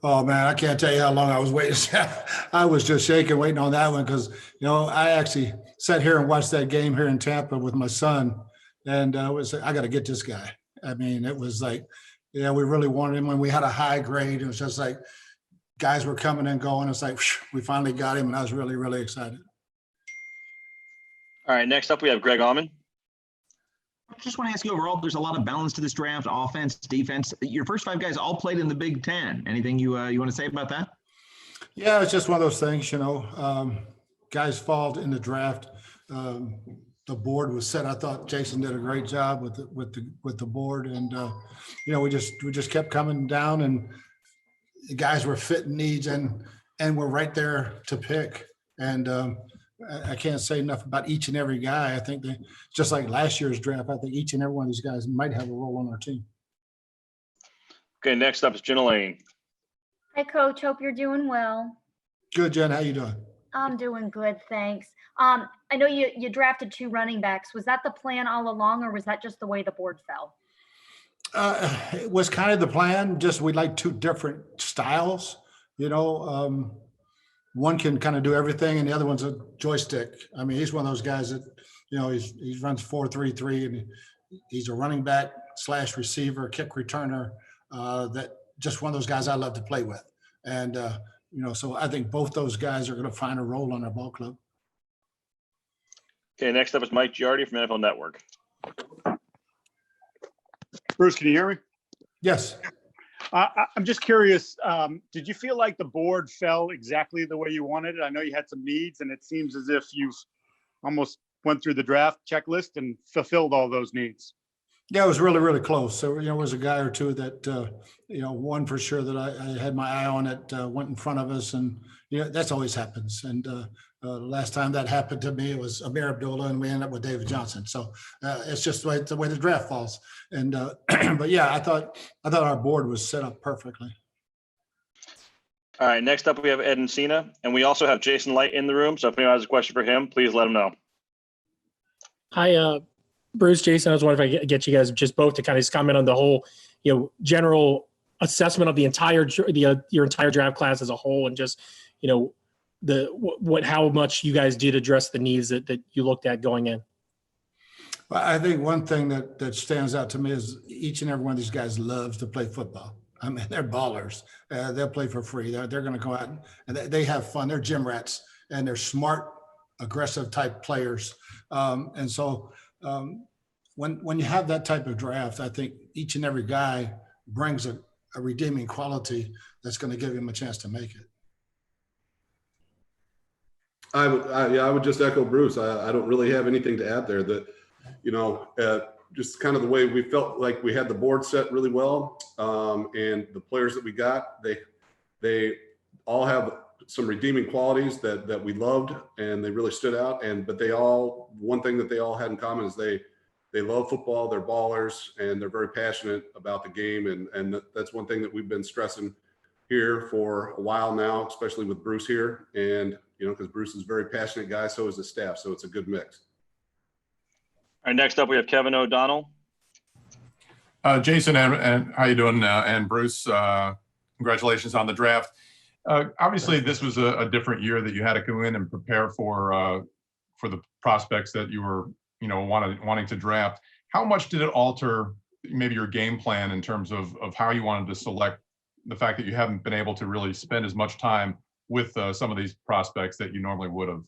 Oh man, I can't tell you how long I was waiting. I was just shaking, waiting on that one because I actually sat here and watched that game here in Tampa with my son, and I got to get this guy. I mean, it was like, yeah, we really wanted him when we had a high grade. It was just like guys were coming and going. It's like we finally got him, and I was really, really excited. All right, next up we have Greg Auman. I just want to ask you overall, there's a lot of balance to this draft, offense, defense. Your first 5 guys all played in the Big Ten. Anything you want to say about that? Yeah, it's just one of those things, guys fall in the draft. The board was set. I thought Jason did a great job with the board, and we just kept coming down, and the guys were fitting needs, and we're right there to pick. And I can't say enough about each and every guy. I think that just like last year's draft, I think each and every one of these guys might have a role on our team. Okay, next up is Jen Lane. Hi, Coach. Hope you're doing well. Good, Jen. How you doing? I'm doing good, thanks. I know you drafted 2 running backs. Was that the plan all along, or was that just the way the board fell? It was kind of the plan. Just we like 2 different styles. One can kind of do everything, and the other one's a joystick. I mean, he's one of those guys that, he runs 4-3-3, and he's a running back / receiver, kick returner. That just one of those guys I love to play with, and so I think both those guys are going to find a role on our ball club. Okay, next up is Mike Giardi from NFL Network. Bruce, can you hear me? Yes. I'm just curious, did you feel like the board fell exactly the way you wanted it? I know you had some needs, and it seems as if you've almost went through the draft checklist and fulfilled all those needs. Yeah, it was really, really close. So, there was a guy or two that, one for sure that I had my eye on it, went in front of us, and, that's always happens. And last time that happened to me, it was Amir Abdullah, and we ended up with David Johnson. So it's just the way the draft falls. And, but yeah, I thought our board was set up perfectly. All right, next up we have Ed Encina, and we also have Jason Light in the room. So if anyone has a question for him, please let him know. Hi, Bruce, Jason. I was wondering if I could get you guys just both to kind of just comment on the whole, general assessment of the entire your entire draft class as a whole, and just how much you guys did address the needs that you looked at going in. Well, I think one thing that stands out to me is each and every one of these guys loves to play football. I mean, they're ballers. They'll play for free. They're going to go out and they have fun. They're gym rats, and they're smart, aggressive type players. And so when you have that type of draft, I think each and every guy brings a redeeming quality that's going to give him a chance to make it. I would just echo Bruce. I don't really have anything to add there. That, just kind of the way we felt like we had the board set really well, and the players that we got, they all have some redeeming qualities that we loved, and they really stood out. But one thing that they all had in common is they love football. They're ballers, and they're very passionate about the game. And that's one thing that we've been stressing here for a while now, especially with Bruce here. And, because Bruce is a very passionate guy, so is the staff. So it's a good mix. All right, next up we have Kevin O'Donnell. Jason, and how you doing? And Bruce, congratulations on the draft. Obviously, this was a different year that you had to go in and prepare for the prospects that you were, wanting to draft. How much did it alter maybe your game plan in terms of how you wanted to select, the fact that you haven't been able to really spend as much time with some of these prospects that you normally would have?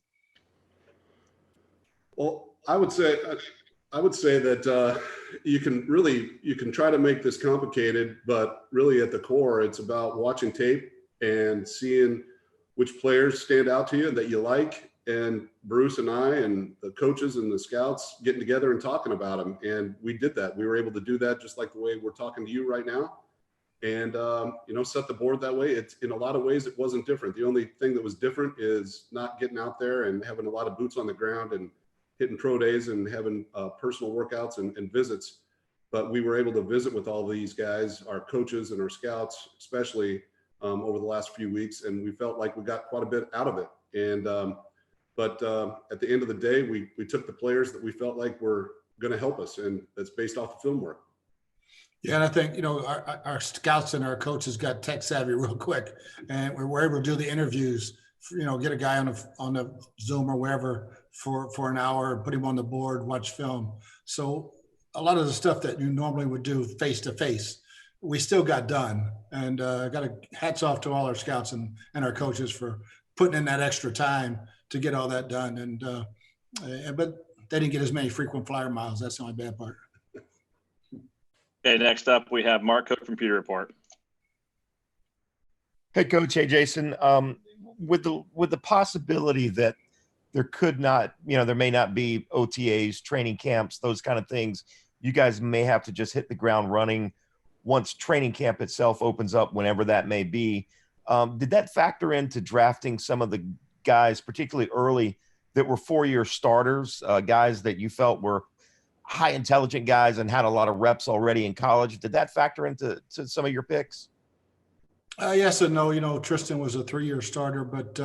Well, I would say that you can try to make this complicated, but really at the core, it's about watching tape and seeing which players stand out to you that you like. And Bruce and I and the coaches and the scouts getting together and talking about them. And we did that. We were able to do that just like the way we're talking to you right now. And, set the board that way. It's in a lot of ways, it wasn't different. The only thing that was different is not getting out there and having a lot of boots on the ground and hitting pro days and having personal workouts and visits. But we were able to visit with all these guys, our coaches and our scouts, especially over the last few weeks. And we felt like we got quite a bit out of it. And, but at the end of the day, we took the players that we felt like were going to help us. And that's based off the film work. Yeah, and I think, our scouts and our coaches got tech savvy real quick, and we're able to do the interviews, get a guy on the Zoom or wherever for an hour, put him on the board, watch film. So a lot of the stuff that you normally would do face to face, we still got done. And hats off to all our scouts and our coaches for putting in that extra time to get all that done. But they didn't get as many frequent flyer miles. That's the only bad part. Okay, next up, we have Mark Cook from Pewter Report. Hey, Coach. Hey, Jason. With the possibility that there could not, there may not be OTAs, training camps, those kind of things, you guys may have to just hit the ground running once training camp itself opens up, whenever that may be. Did that factor into drafting some of the guys, particularly early, that were four-year starters, guys that you felt were high intelligent guys and had a lot of reps already in college? Did that factor into some of your picks? Yes and no. Tristan was a 3-year starter, but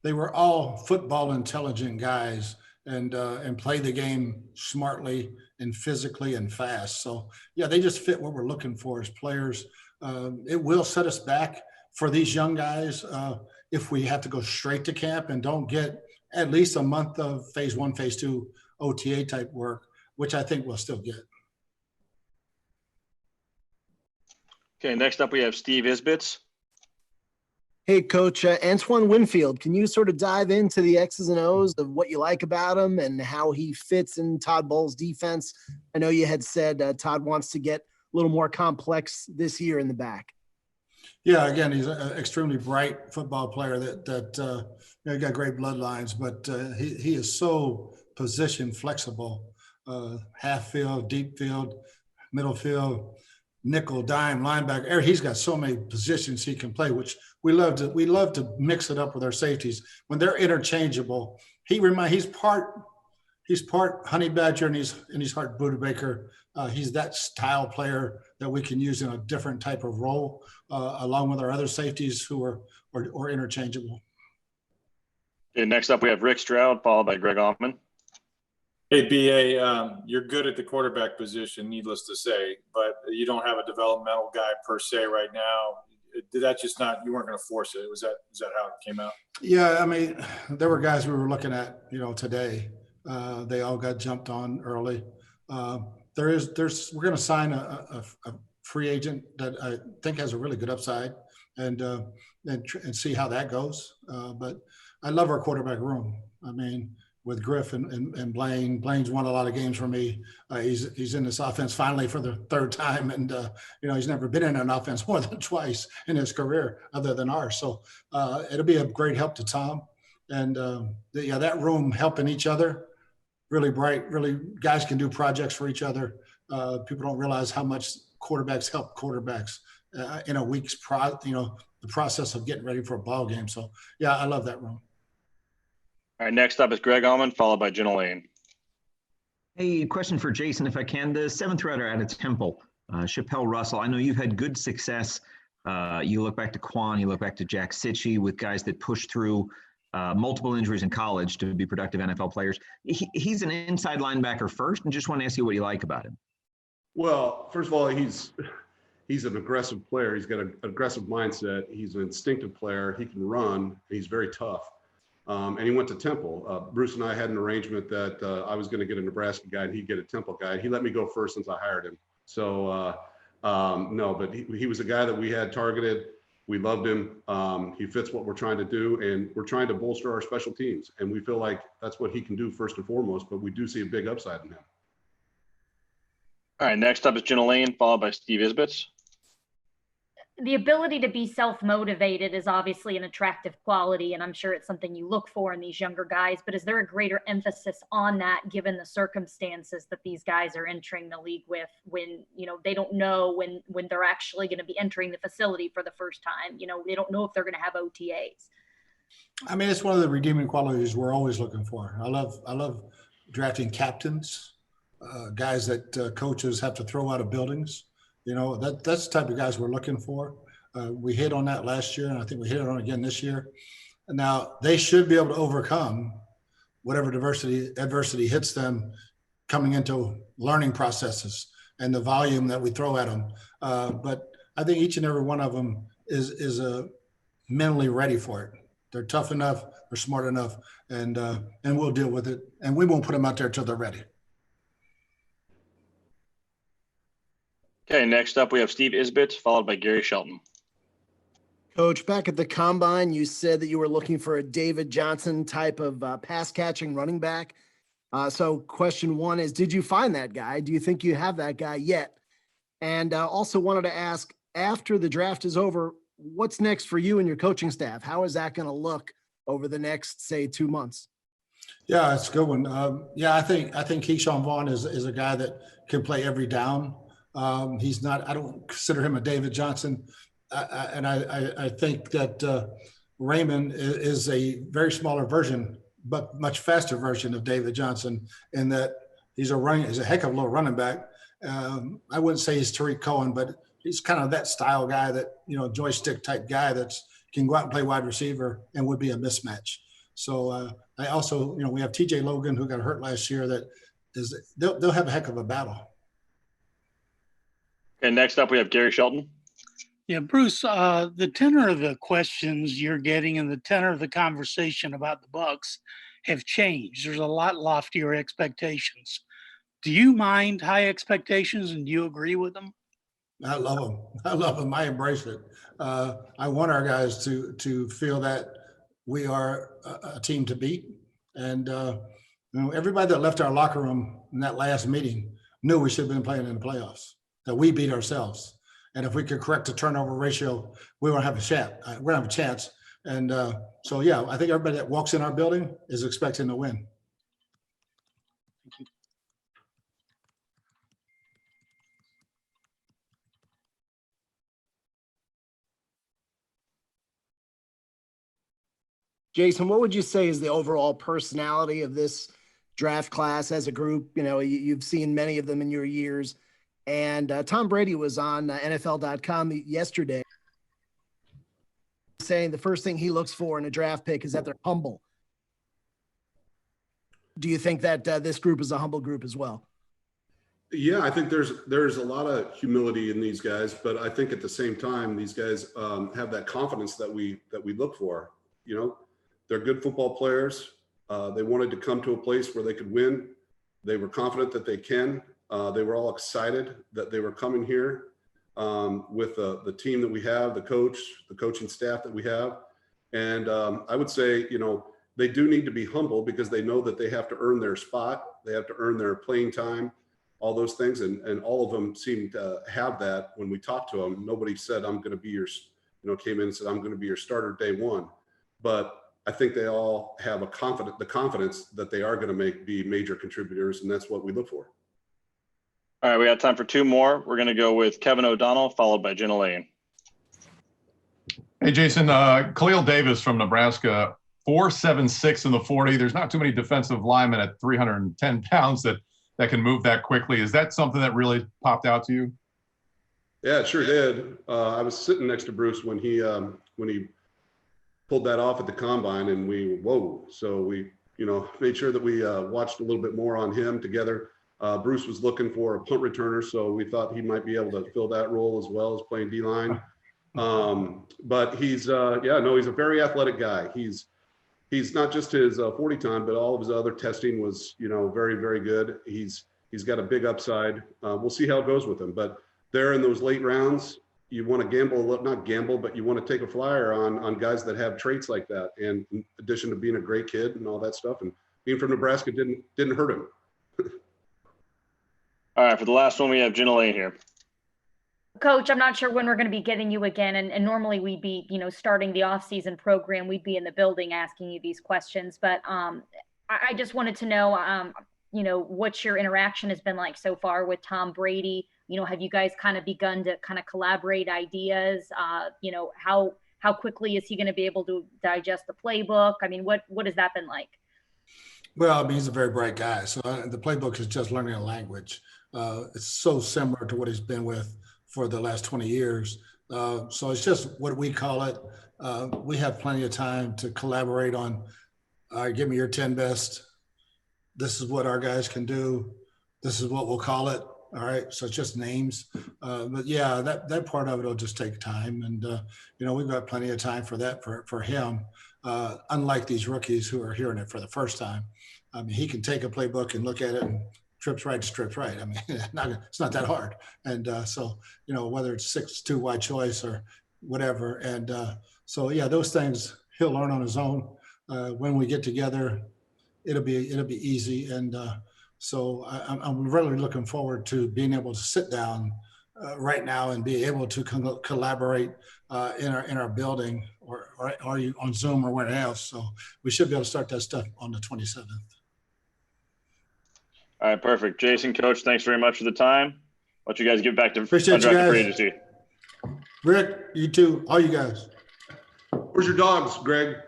they were all football intelligent guys and play the game smartly and physically and fast. So yeah, they just fit what we're looking for as players. It will set us back for these young guys if we have to go straight to camp and don't get at least a month of phase 1, phase 2 OTA type work, which I think we'll still get. Okay, next up, we have Steve Isbitz. Hey, Coach, Antoine Winfield, can you sort of dive into the X's and O's of what you like about him and how he fits in Todd Bowles' defense? I know you had said Todd wants to get a little more complex this year in the back. Yeah, again, he's an extremely bright football player that got great bloodlines, but he is so position flexible, half field, deep field, middle field, nickel, dime, linebacker. He's got so many positions he can play, which we love to mix it up with our safeties when they're interchangeable. He's part Honey Badger and he's part Buda Baker. He's that style player that we can use in a different type of role, along with our other safeties who are interchangeable. Okay, next up, we have Rick Stroud, followed by Greg Allman. Hey, BA, you're good at the quarterback position, needless to say, but you don't have a developmental guy per se right now. Did that just not, you weren't going to force it? Was that how it came out? Yeah, I mean, there were guys we were looking at, today. They all got jumped on early. We're going to sign a free agent that I think has a really good upside and see how that goes. But I love our quarterback room. I mean, with Griff and Blaine. Blaine's won a lot of games for me. He's in this offense finally for the third time, and he's never been in an offense more than twice in his career, other than ours. So it'll be a great help to Tom, and that room helping each other, really bright. Really, guys can do projects for each other. People don't realize how much quarterbacks help quarterbacks in a week's the process of getting ready for a ball game. So yeah, I love that room. All right, next up is Greg Allman, followed by Jenna Lane. Hey, question for Jason, if I can. The seventh rounder out of Temple, Chappelle Russell. I know you've had good success. You look back to Quan, you look back to Jack Sitchie with guys that pushed through multiple injuries in college to be productive NFL players. He's an inside linebacker first, and just want to ask you what you like about him. Well, first of all, he's an aggressive player. He's got an aggressive mindset. He's an instinctive player. He can run. He's very tough. And he went to Temple. Bruce and I had an arrangement that I was going to get a Nebraska guy and he'd get a Temple guy. He let me go first since I hired him. So no, but he was a guy that we had targeted. We loved him. He fits what we're trying to do, and we're trying to bolster our special teams. And we feel like that's what he can do first and foremost, but we do see a big upside in him. All right, next up is Jenna Lane, followed by Steve Isbitz. The ability to be self-motivated is obviously an attractive quality, and I'm sure it's something you look for in these younger guys, but is there a greater emphasis on that given the circumstances that these guys are entering the league with when, they don't know when they're actually going to be entering the facility for the first time? They don't know if they're going to have OTAs. I mean, it's one of the redeeming qualities we're always looking for. I love drafting captains, guys that coaches have to throw out of buildings. That's the type of guys we're looking for. We hit on that last year, and I think we hit it on again this year. Now, they should be able to overcome whatever adversity hits them coming into learning processes and the volume that we throw at them. But I think each and every one of them is mentally ready for it. They're tough enough, they're smart enough, and we'll deal with it. And we won't put them out there till they're ready. Okay, next up we have Steve Isbett, followed by Gary Shelton. Coach, back at the combine, you said that you were looking for a David Johnson type of pass catching running back. So question one is, did you find that guy? Do you think you have that guy yet? And also wanted to ask, after the draft is over, what's next for you and your coaching staff? How is that going to look over the next, say, 2 months? Yeah, it's a good one. I think Keyshawn Vaughn is a guy that can play every down. He's not, I don't consider him a David Johnson. I think that Raymond is a very smaller version, but much faster version of David Johnson, in that he's a heck of a little running back. I wouldn't say he's Tariq Cohen, but he's kind of that style guy that, joystick type guy that can go out and play wide receiver and would be a mismatch. So I also, we have TJ Logan, who got hurt last year, they'll have a heck of a battle. Okay, next up we have Gary Shelton. Yeah, Bruce, the tenor of the questions you're getting and the tenor of the conversation about the Bucs have changed. There's a lot loftier expectations. Do you mind high expectations, and do you agree with them? I love them. I love them. I embrace it. I want our guys to feel that we are a team to beat. And everybody that left our locker room in that last meeting knew we should have been playing in the playoffs, that we beat ourselves. And if we could correct the turnover ratio, we won't have a chance. We're gonna have a chance. And so, yeah, I think everybody that walks in our building is expecting to win. Jason, what would you say is the overall personality of this draft class as a group? You've seen many of them in your years. And Tom Brady was on NFL.com yesterday saying the first thing he looks for in a draft pick is that they're humble. Do you think that this group is a humble group as well? Yeah, I think there's a lot of humility in these guys, but I think at the same time, these guys have that confidence that we look for. They're good football players. They wanted to come to a place where they could win. They were confident that they can. They were all excited that they were coming here with the team that we have, the coaching staff that we have. And I would say, they do need to be humble because they know that they have to earn their spot. They have to earn their playing time, all those things. And all of them seem to have that when we talk to them. Nobody said, I'm going to be your, came in and said, I'm going to be your starter day one. But I think they all have the confidence that they are going to be major contributors, and that's what we look for. All right, we got time for two more. We're going to go with Kevin O'Donnell, followed by Jenna Lane. Hey, Jason, Khalil Davis from Nebraska, 4.76 in the 40. There's not too many defensive linemen at 310 pounds that can move that quickly. Is that something that really popped out to you? Yeah, it sure did. I was sitting next to Bruce when he pulled that off at the combine, and whoa. So we, made sure that we watched a little bit more on him together. Bruce was looking for a punt returner, so we thought he might be able to fill that role as well as playing D-line. But he's a very athletic guy. He's not just his 40 time, but all of his other testing was, very, very good. He's got a big upside. We'll see how it goes with him. But there in those late rounds, you want to not gamble, but you want to take a flyer on guys that have traits like that. And in addition to being a great kid and all that stuff, and being from Nebraska didn't hurt him. All right, for the last one, we have Jenna Lane here. Coach, I'm not sure when we're going to be getting you again. And normally we'd be, starting the off-season program. We'd be in the building asking you these questions. But I just wanted to know, what your interaction has been like so far with Tom Brady. Have you guys kind of begun to kind of collaborate ideas? How quickly is he going to be able to digest the playbook? I mean, what has that been like? Well, he's a very bright guy. So the playbook is just learning a language. It's so similar to what he's been with for the last 20 years. So it's just what we call it. We have plenty of time to collaborate on, all right, give me your 10 best. This is what our guys can do. This is what we'll call it. All right, so it's just names. But yeah, that part of it will just take time. And, we've got plenty of time for that for him. Unlike these rookies who are hearing it for the first time. I mean, he can take a playbook and look at it and trips right. I mean, it's not that hard. And so, whether it's 6-2 wide choice or whatever. And so, yeah, those things he'll learn on his own. When we get together, it'll be easy. And so I'm really looking forward to being able to sit down right now and be able to collaborate in our building or on Zoom or whatever else. So we should be able to start that stuff on the 27th. All right, perfect. Jason, Coach, thanks very much for the time. Let you guys get back to Appreciate you undrafted guys. free agency. Rick, you too, all you guys. Where's your dogs, Greg?